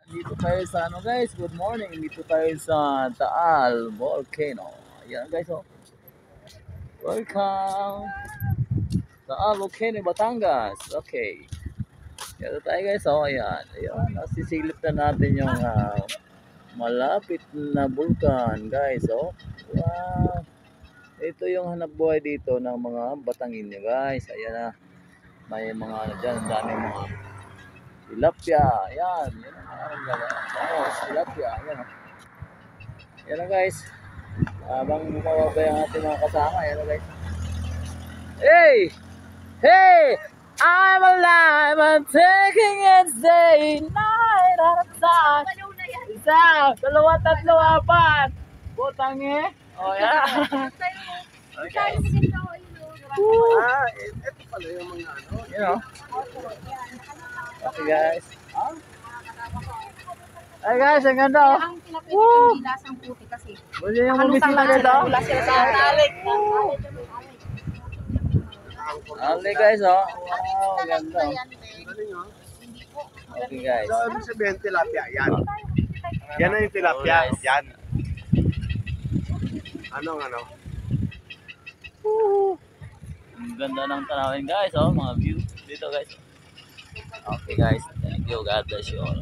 Dito tayo sa ano guys, good morning. Dito tayo sa Taal Volcano. Ayan guys oh. Welcome. Taal Volcano, Batangas. Okay. Dito tayo guys oh. Ayan. Ayan. Nasisilip na natin yung malapit na bulkan guys oh. Wow. Ito yung hanap buhay dito ng mga Batanginyo guys. Ayan na. May mga ano dyan. Dami mga tilapia. Ayan. Yan ang tilapia. Ayan oh. Yan na guys. Habang bumababa yung ating mga kasama. Yan na guys. Hey! Hey! I'm alive. I'm taking it day, night, at a time. Isa, dalawa, tatlo, apat. Butang eh. Oh, yeah. Okay. Ito pala yung mga ano. You know. Okay guys. Hey guys, ang ganda oh. Ang pinapili lasang puti kasi. Gusto yung bumisita dito? Wala sila sa talik. Okay guys oh. Wow, ang ganda oh. Okay guys. So, ibig sabihin tilapia, yan. Yan na yung tilapia, Oh, guys. yan. Anong ano? Ang ganda ng tanawin guys oh, mga view dito guys. Okay guys, thank you. God bless you all.